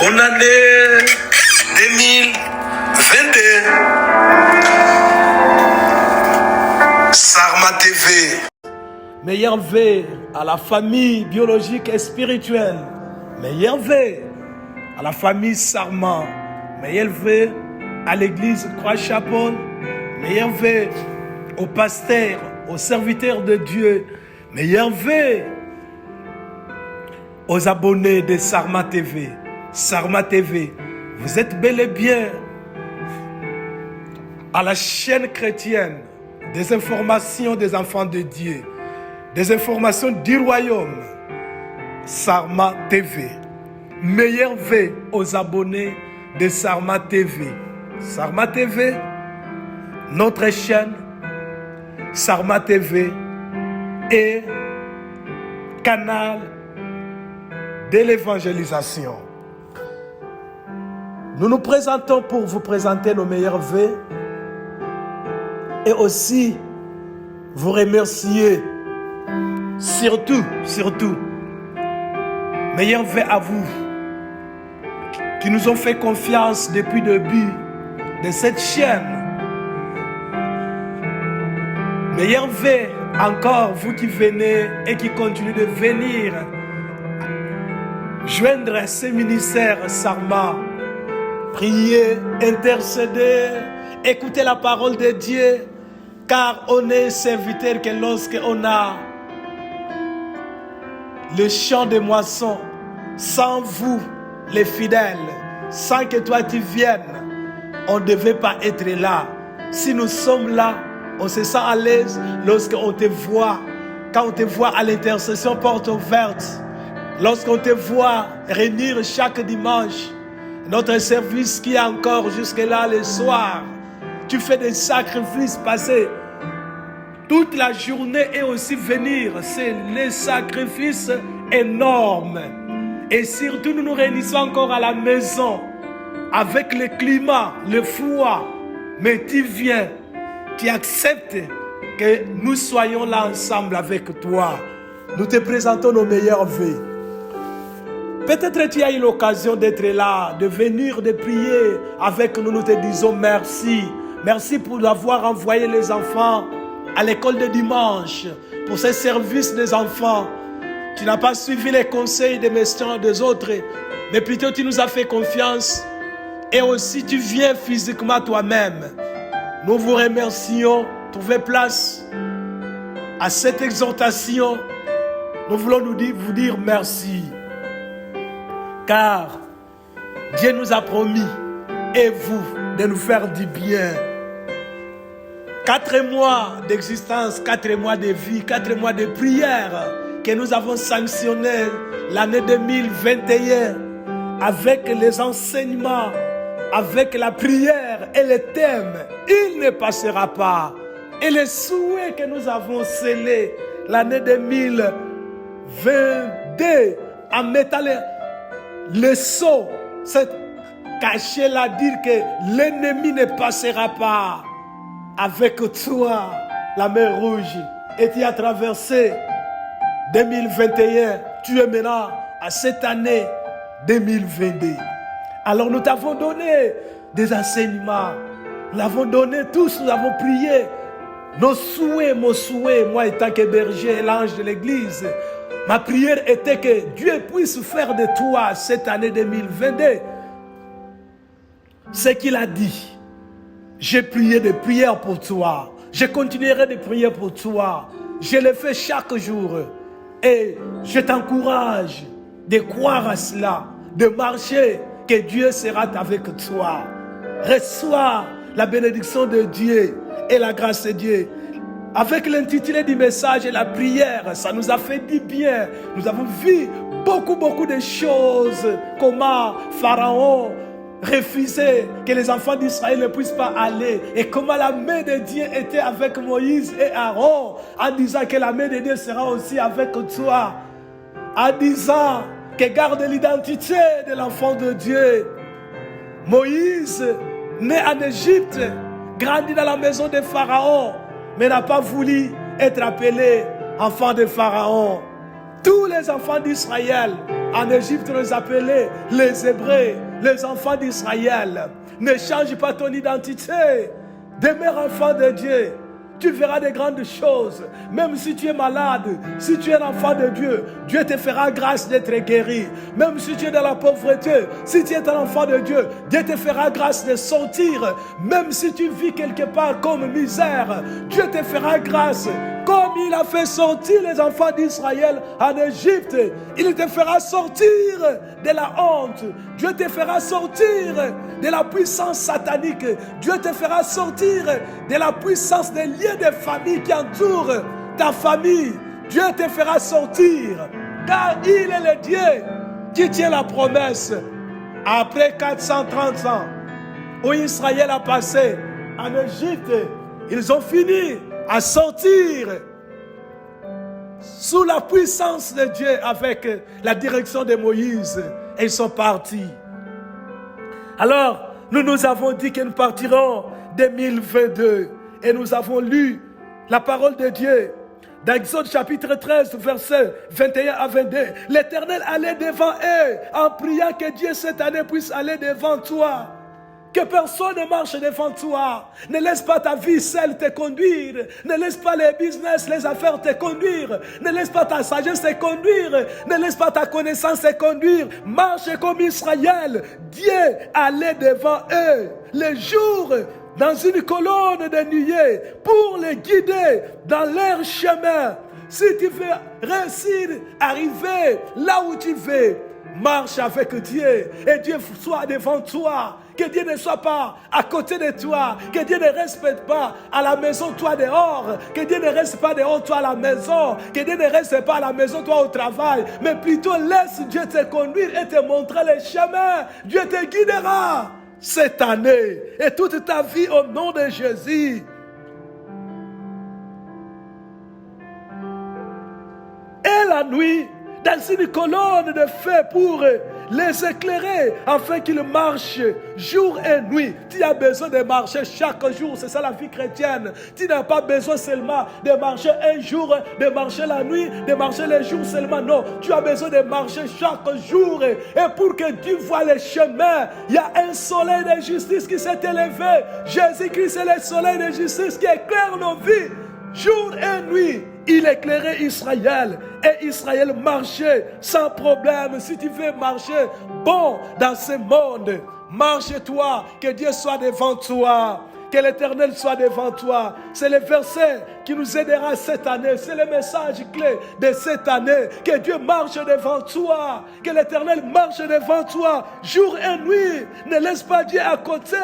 Bonne année 2022. Sarma TV. Meilleur vœu à la famille biologique et spirituelle. Meilleur vœu à la famille Sarma. Meilleur vœu à l'église Croix-Chapelle. Meilleur vœu aux pasteurs, aux serviteurs de Dieu. Meilleur vœu aux abonnés de Sarma TV. Sarma TV, vous êtes bel et bien à la chaîne chrétienne des informations des enfants de Dieu, des informations du royaume. Sarma TV. Meilleur vœu aux abonnés de Sarma TV. Sarma TV, notre chaîne, Sarma TV et canal de l'évangélisation. Nous nous présentons pour vous présenter nos meilleurs vœux et aussi vous remercier surtout, meilleurs vœux à vous qui nous ont fait confiance depuis le début de cette chaîne. Meilleurs vœux encore vous qui venez et qui continuez de venir joindre ce ministère Sarma. Priez, intercédez, écoutez la parole de Dieu, car on est serviteur que lorsqu'on a le champ de moisson, sans vous, les fidèles, sans que toi tu viennes, on ne devait pas être là. Si nous sommes là, on se sent à l'aise lorsqu'on te voit, quand on te voit à l'intercession porte ouverte, lorsqu'on te voit réunir chaque dimanche, notre service qui est encore jusque-là le soir, tu fais des sacrifices, passer toute la journée et aussi venir, c'est les sacrifices énormes. Et surtout, nous nous réunissons encore à la maison, avec le climat, le froid, mais tu viens, tu acceptes que nous soyons là ensemble avec toi. Nous te présentons nos meilleurs vœux. Peut-être tu as eu l'occasion d'être là, de venir, de prier avec nous. Nous te disons merci. Merci pour avoir envoyé les enfants à l'école de dimanche, pour ce service des enfants. Tu n'as pas suivi les conseils des messieurs des autres, mais plutôt tu nous as fait confiance et aussi tu viens physiquement toi-même. Nous vous remercions. Trouvez place à cette exhortation. Nous voulons vous dire merci. Car Dieu nous a promis, et vous, de nous faire du bien. 4 mois d'existence, 4 mois de vie, 4 mois de prière que nous avons sanctionné l'année 2021 avec les enseignements, avec la prière et le thème. Il ne passera pas. Et les souhaits que nous avons scellés l'année 2022 en mettant le sceau, c'est caché là, dire que l'ennemi ne passera pas. Avec toi, la mer rouge, et tu as traversé 2021, tu es maintenant à cette année 2022. Alors nous t'avons donné des enseignements, nous l'avons donné tous, nous avons prié. Nos souhaits, mon souhait, moi étant que berger, l'ange de l'église, ma prière était que Dieu puisse faire de toi cette année 2022 ce qu'il a dit. J'ai prié des prières pour toi. Je continuerai de prier pour toi. Je le fais chaque jour. Et je t'encourage de croire à cela, de marcher, que Dieu sera avec toi. Reçois la bénédiction de Dieu et la grâce de Dieu. Avec l'intitulé du message et la prière, ça nous a fait du bien. Nous avons vu beaucoup de choses. Comment Pharaon refusait que les enfants d'Israël ne puissent pas aller. Et comment la main de Dieu était avec Moïse et Aaron, en disant que la main de Dieu sera aussi avec toi. En disant que garde l'identité de l'enfant de Dieu. Moïse, né en Égypte, grandi dans la maison de Pharaon, mais n'a pas voulu être appelé enfant de Pharaon. Tous les enfants d'Israël, en Égypte, on les appelait les Hébreux, les enfants d'Israël. Ne change pas ton identité. Demeure enfant de Dieu. Tu verras des grandes choses. Même si tu es malade, si tu es un enfant de Dieu, Dieu te fera grâce d'être guéri. Même si tu es dans la pauvreté, si tu es un enfant de Dieu, Dieu te fera grâce de sortir. Même si tu vis quelque part comme misère, Dieu te fera grâce. Comme il a fait sortir les enfants d'Israël en Égypte, il te fera sortir de la honte. Dieu te fera sortir de la puissance satanique. Dieu te fera sortir de la puissance des liens de famille qui entourent ta famille. Dieu te fera sortir, car il est le Dieu qui tient la promesse. Après 430 ans où Israël a passé en Égypte, ils ont fini à sortir sous la puissance de Dieu avec la direction de Moïse, et ils sont partis. Alors, nous avons dit que nous partirons 2022 et nous avons lu la parole de Dieu dans Exode chapitre 13, versets 21 à 22. L'Éternel allait devant eux en priant que Dieu cette année puisse aller devant toi. Que personne ne marche devant toi. Ne laisse pas ta vie seule te conduire. Ne laisse pas les business, les affaires te conduire. Ne laisse pas ta sagesse te conduire. Ne laisse pas ta connaissance te conduire. Marche comme Israël. Dieu allait devant eux les jours dans une colonne de nuée pour les guider dans leur chemin. Si tu veux réussir, arriver là où tu veux, marche avec Dieu et Dieu soit devant toi. Que Dieu ne soit pas à côté de toi. Que Dieu ne reste pas à la maison, toi dehors. Que Dieu ne reste pas dehors, toi à la maison. Que Dieu ne reste pas à la maison, toi au travail. Mais plutôt laisse Dieu te conduire et te montrer les chemins. Dieu te guidera cette année et toute ta vie au nom de Jésus. Et la nuit, dans une colonne de feu pour les éclairer afin qu'ils marchent jour et nuit. Tu as besoin de marcher chaque jour, c'est ça la vie chrétienne. Tu n'as pas besoin seulement de marcher un jour, de marcher la nuit, de marcher les jours seulement. Non, tu as besoin de marcher chaque jour. Et pour que tu vois les chemins, il y a un soleil de justice qui s'est élevé. Jésus-Christ est le soleil de justice qui éclaire nos vies jour et nuit. Il éclairait Israël et Israël marchait sans problème. Si tu veux marcher bon dans ce monde, marche-toi, que Dieu soit devant toi, que l'Éternel soit devant toi. C'est le verset qui nous aidera cette année. C'est le message clé de cette année. Que Dieu marche devant toi, que l'Éternel marche devant toi jour et nuit. Ne laisse pas Dieu à côté,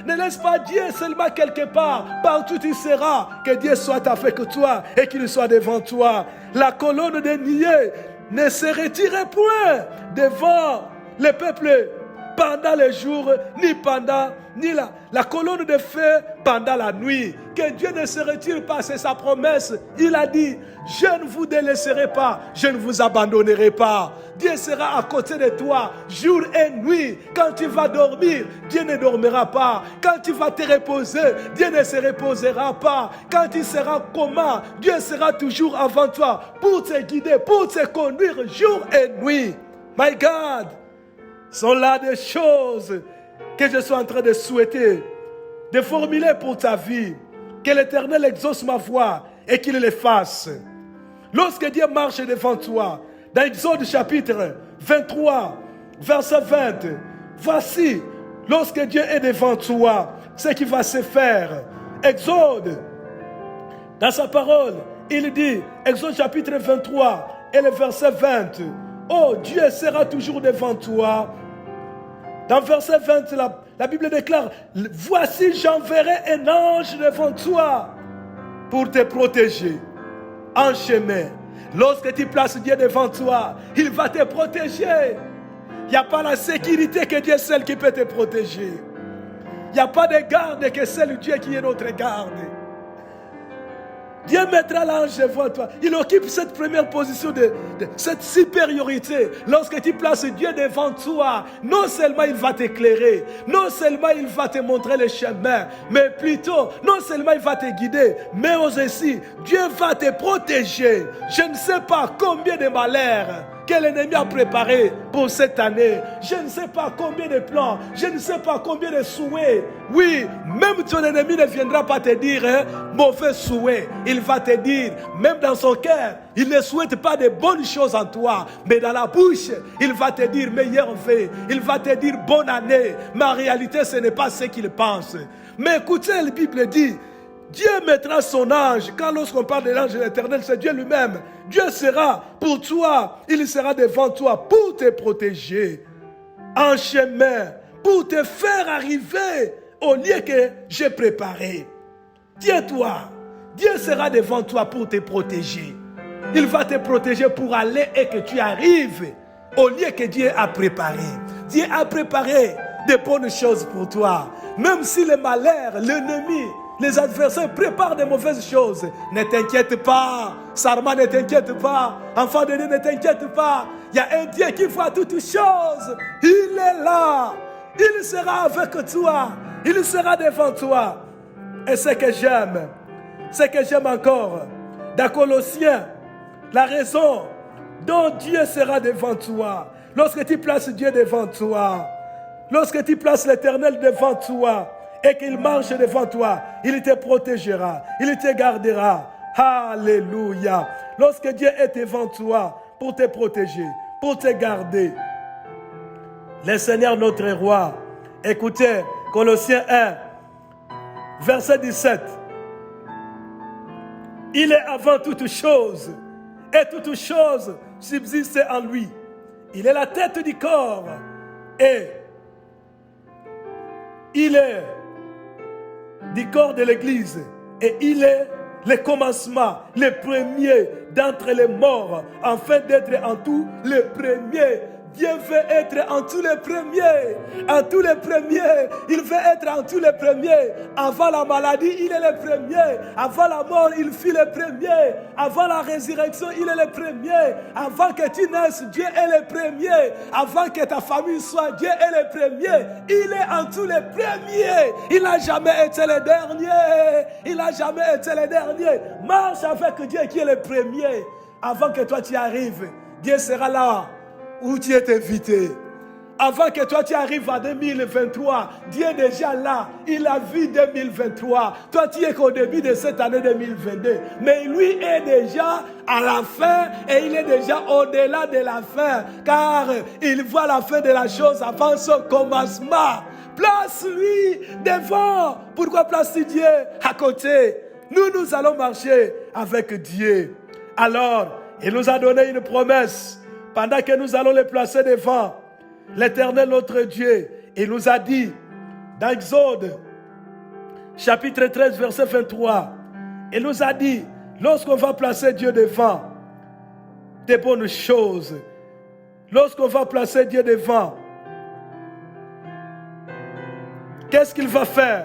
ne laisse pas Dieu seulement quelque part. Partout tu seras, que Dieu soit avec toi et qu'il soit devant toi. La colonne de nuée ne se retirait point devant le peuple pendant les jours, ni la colonne de feu pendant la nuit. Que Dieu ne se retire pas, c'est sa promesse. Il a dit, je ne vous délaisserai pas, je ne vous abandonnerai pas. Dieu sera à côté de toi, jour et nuit. Quand tu vas dormir, Dieu ne dormira pas. Quand tu vas te reposer, Dieu ne se reposera pas. Quand tu seras comment, Dieu sera toujours avant toi pour te guider, pour te conduire jour et nuit. My God, sont là des choses que je suis en train de souhaiter, de formuler pour ta vie. Que l'Éternel exauce ma voix et qu'il les fasse. Lorsque Dieu marche devant toi, dans Exode chapitre 23, verset 20, voici, lorsque Dieu est devant toi, ce qui va se faire. Exode, dans sa parole, il dit, Exode chapitre 23 et le verset 20, oh, Dieu sera toujours devant toi. Dans verset 20, la Bible déclare, voici j'enverrai un ange devant toi pour te protéger en chemin. Lorsque tu places Dieu devant toi, il va te protéger. Il n'y a pas la sécurité que Dieu seul qui peut te protéger. Il n'y a pas de garde que seul Dieu qui est notre garde. Dieu mettra l'ange devant toi. Il occupe cette première position de cette supériorité. Lorsque tu places Dieu devant toi, non seulement il va t'éclairer, non seulement il va te montrer le chemin, mais plutôt, non seulement il va te guider, mais aussi, Dieu va te protéger. Je ne sais pas combien de malheurs que l'ennemi a préparé pour cette année. Je ne sais pas combien de plans, je ne sais pas combien de souhaits. Oui, même ton ennemi ne viendra pas te dire mauvais souhait. Il va te dire, même dans son cœur, il ne souhaite pas de bonnes choses en toi, mais dans la bouche, il va te dire meilleur vœu. Il va te dire bonne année. Mais en réalité, ce n'est pas ce qu'il pense. Mais écoutez, la Bible dit, Dieu mettra son ange. Quand lorsqu'on parle de l'ange de l'Éternel, c'est Dieu lui-même. Dieu sera pour toi. Il sera devant toi pour te protéger en chemin, pour te faire arriver au lieu que j'ai préparé. Tiens-toi. Dieu sera devant toi pour te protéger. Il va te protéger pour aller et que tu arrives au lieu que Dieu a préparé. Dieu a préparé de bonnes choses pour toi. Même si le malheur, l'ennemi, les adversaires préparent de mauvaises choses. Ne t'inquiète pas. Sarma, ne t'inquiète pas. Enfant de Dieu, ne t'inquiète pas. Il y a un Dieu qui voit toutes choses. Il est là. Il sera avec toi. Il sera devant toi. Et ce que j'aime encore, dans Colossiens, la raison dont Dieu sera devant toi, lorsque tu places Dieu devant toi, lorsque tu places l'Éternel devant toi, et qu'il marche devant toi, il te protégera, il te gardera. Alléluia. Lorsque Dieu est devant toi pour te protéger, pour te garder, le Seigneur notre roi, écoutez, Colossiens 1, verset 17. Il est avant toutes choses, et toutes choses subsistent en lui. Il est la tête du corps, et il est du corps de l'Église, et il est le commencement, le premier d'entre les morts, afin d'être en tout le premier. Dieu veut être en tous les premiers, en tous les premiers. Il veut être en tous les premiers. Avant la maladie, il est le premier. Avant la mort, il fut le premier. Avant la résurrection, il est le premier. Avant que tu naisses, Dieu est le premier. Avant que ta famille soit, Dieu est le premier. Il est en tous les premiers. Il n'a jamais été le dernier. Il n'a jamais été le dernier. Marche avec Dieu qui est le premier. Avant que toi tu arrives, Dieu sera là où tu es invité. Avant que toi tu arrives à 2023, Dieu est déjà là. Il a vu 2023. Toi tu es qu'au début de cette année 2022. Mais lui est déjà à la fin et il est déjà au-delà de la fin. Car il voit la fin de la chose avant son commencement. Place-lui devant. Pourquoi place-tu Dieu à côté? Nous allons marcher avec Dieu. Alors, il nous a donné une promesse. Pendant que nous allons les placer devant l'Éternel notre Dieu, il nous a dit dans Exode chapitre 13 verset 23, il nous a dit, lorsqu'on va placer Dieu devant des bonnes choses, lorsqu'on va placer Dieu devant, qu'est-ce qu'il va faire?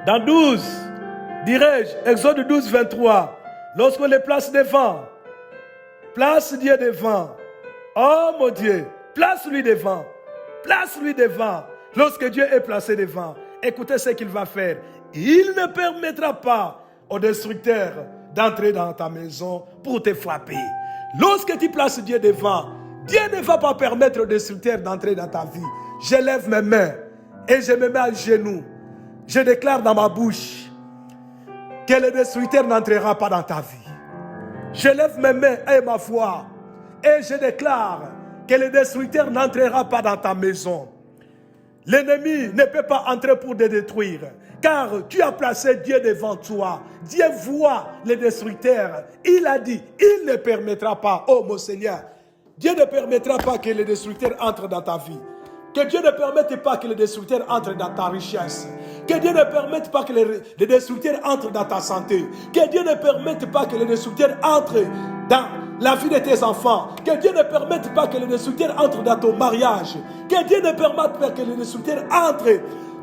Dans 12, dirais-je, Exode 12, 23, lorsqu'on les place devant, place Dieu devant. Oh mon Dieu, place-lui devant. Place-lui devant. Lorsque Dieu est placé devant, écoutez ce qu'il va faire. Il ne permettra pas au destructeur d'entrer dans ta maison pour te frapper. Lorsque tu places Dieu devant, Dieu ne va pas permettre au destructeur d'entrer dans ta vie. Je lève mes mains et je me mets à genoux. Je déclare dans ma bouche que le destructeur n'entrera pas dans ta vie. Je lève mes mains et ma foi et je déclare que le destructeur n'entrera pas dans ta maison. L'ennemi ne peut pas entrer pour te détruire, car tu as placé Dieu devant toi. Dieu voit le destructeur. Il a dit, il ne permettra pas, oh mon Seigneur, Dieu ne permettra pas que le destructeur entre dans ta vie. Que Dieu ne permette pas que le destructeur entre dans ta richesse. Que Dieu ne permette pas que le destructeur entre dans ta santé. Que Dieu ne permette pas que le destructeur entre dans la vie de tes enfants. Que Dieu ne permette pas que le destructeur entre dans ton mariage. Que Dieu ne permette pas que le destructeur entre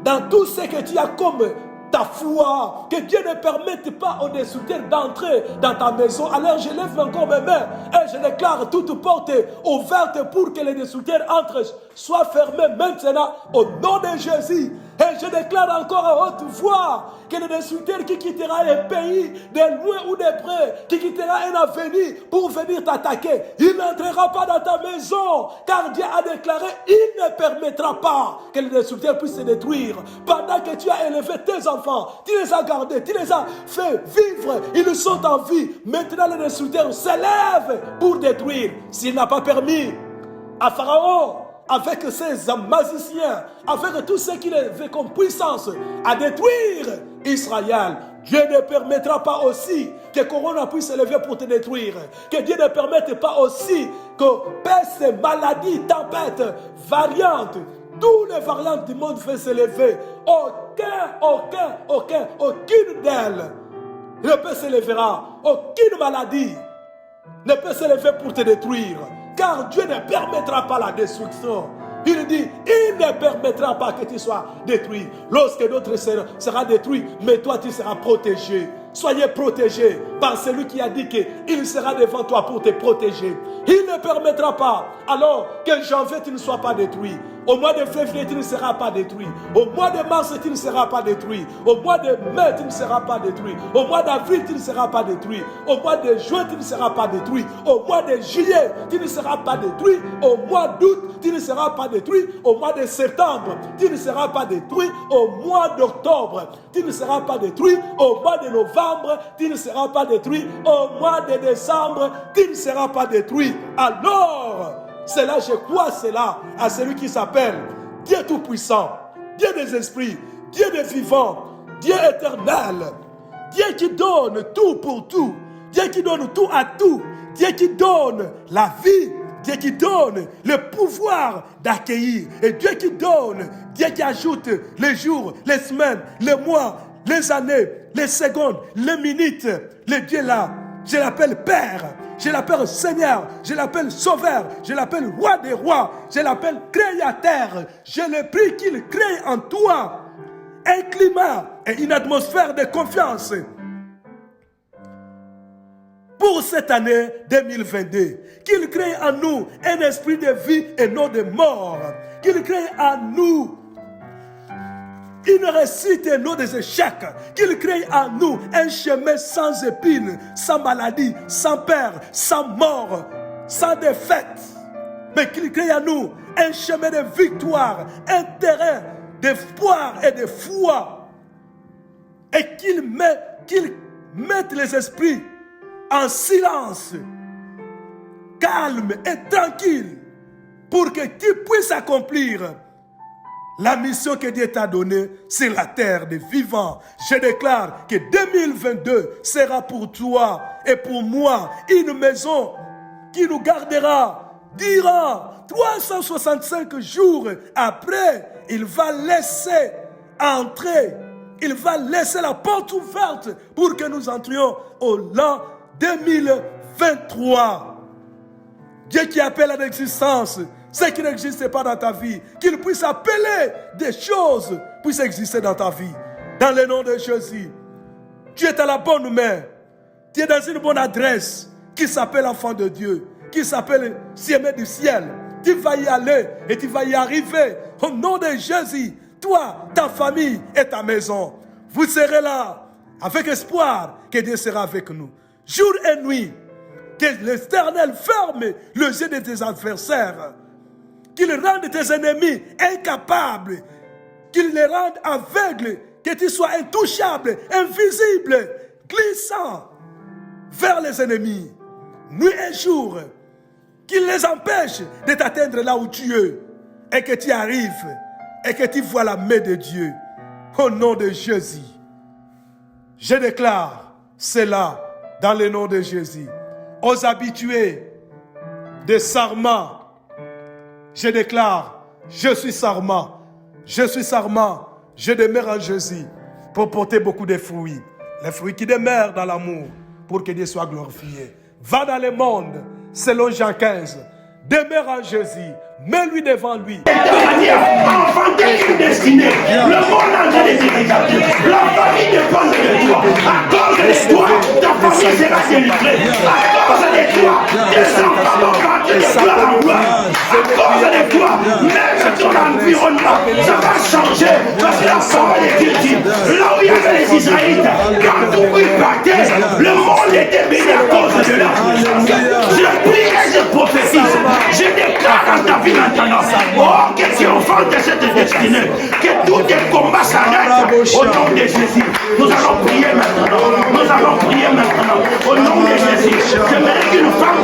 dans tout ce que tu as comme ta foi, que Dieu ne permette pas aux destructeurs d'entrer dans ta maison. Alors je lève encore mes mains et je déclare toute porte ouverte pour que les destructeurs entrent, soient fermés maintenant au nom de Jésus. Et je déclare encore à haute voix que le destructeur qui quittera les pays de loin ou de près, qui quittera un avenir pour venir t'attaquer, il n'entrera pas dans ta maison, car Dieu a déclaré, il ne permettra pas que le destructeur puisse se détruire. Pendant que tu as élevé tes enfants, tu les as gardés, tu les as fait vivre, ils sont en vie. Maintenant le destructeur s'élève pour détruire. S'il n'a pas permis à Pharaon, avec ses magiciens, avec tout ce qu'il avait comme puissance à détruire Israël, Dieu ne permettra pas aussi que Corona puisse s'élever pour te détruire. Que Dieu ne permette pas aussi que peste, maladie, tempête, variante, tous les variantes du monde vont s'élever. Aucune d'elles ne peut s'élevera. Aucune maladie ne peut s'élever pour te détruire. Car Dieu ne permettra pas la destruction. Il dit, il ne permettra pas que tu sois détruit. Lorsque d'autres seront détruits, mais toi tu seras protégé. Soyez protégés par celui qui a dit qu'il sera devant toi pour te protéger. Il ne permettra pas alors que janvier tu ne sois pas détruit. Au mois de février, tu ne seras pas détruit. Au mois de mars, tu ne seras pas détruit. Au mois de mai, tu ne seras pas détruit. Au mois d'avril, tu ne seras pas détruit. Au mois de juin, tu ne seras pas détruit. Au mois de juillet, tu ne seras pas détruit. Au mois d'août, tu ne seras pas détruit. Au mois de septembre, tu ne seras pas détruit. Au mois d'octobre, tu ne seras pas détruit. Au mois de novembre, tu ne seras pas détruit. Au mois de décembre, tu ne seras pas détruit. Alors, c'est là, je crois, c'est là, à celui qui s'appelle Dieu Tout-Puissant, Dieu des esprits, Dieu des vivants, Dieu éternel, Dieu qui donne tout pour tout, Dieu qui donne tout à tout, Dieu qui donne la vie, Dieu qui donne le pouvoir d'accueillir, et Dieu qui donne, Dieu qui ajoute les jours, les semaines, les mois, les années, les secondes, les minutes, le Dieu là, je l'appelle Père. Je l'appelle Seigneur, je l'appelle Sauveur, je l'appelle Roi des Rois, je l'appelle Créateur. Je le prie qu'il crée en toi un climat et une atmosphère de confiance pour cette année 2022. Qu'il crée en nous un esprit de vie et non de mort. Qu'il crée en nous une réussite et non des échecs. Qu'il crée en nous un chemin sans épines, sans maladie, sans peur, sans mort, sans défaite. Mais qu'il crée en nous un chemin de victoire, un terrain d'espoir et de foi. Et qu'il mette les esprits en silence, calme et tranquille, pour que tu puisses accomplir la mission que Dieu t'a donnée sur la terre des vivants. Je déclare que 2022 sera pour toi et pour moi une maison qui nous gardera durant 365 jours. Après, il va laisser entrer, il va laisser la porte ouverte pour que nous entrions au l'an 2023. Dieu qui appelle à l'existence ce qui n'existe pas dans ta vie, qu'il puisse appeler des choses puissent exister dans ta vie. Dans le nom de Jésus, tu es à la bonne main. Tu es dans une bonne adresse qui s'appelle enfant de Dieu, qui s'appelle Ciel du ciel. Tu vas y aller et tu vas y arriver. Au nom de Jésus, toi, ta famille et ta maison, vous serez là avec espoir que Dieu sera avec nous. Jour et nuit, que l'Éternel ferme les yeux de tes adversaires, qu'il rende tes ennemis incapables, qu'il les rende aveugles, que tu sois intouchable, invisible, glissant vers les ennemis, nuit et jour, qu'il les empêche de t'atteindre là où tu es, et que tu arrives, et que tu vois la main de Dieu. Au nom de Jésus, je déclare cela dans le nom de Jésus. Aux habitués de sarment, je déclare, je suis sarment, je demeure en Jésus pour porter beaucoup de fruits. Les fruits qui demeurent dans l'amour pour que Dieu soit glorifié. Va dans le monde, selon Jean 15, Demeure en Jésus. Mets-lui devant lui. De manière à enfanter une destinée. Le monde entier est délicat. La famille dépend de toi. À cause de toi, ta famille sera délivrée. À cause de toi, tes enfants vont grandir de gloire en gloire. À cause de toi, même ton environnement, ça va changer. Parce que la parole de Dieu dit, là où il y avait les Israélites, quand vous y partez, le monde était béni à cause de leur présence. Je prie et je prophétise. Je déclare dans ta vie maintenant. Oh, que tu enfantes de cette destinée. Que tous tes combats s'arrêtent. Au nom de Jésus. Nous allons prier maintenant. Nous allons prier maintenant. Au nom de Jésus. J'aimerais qu'une femme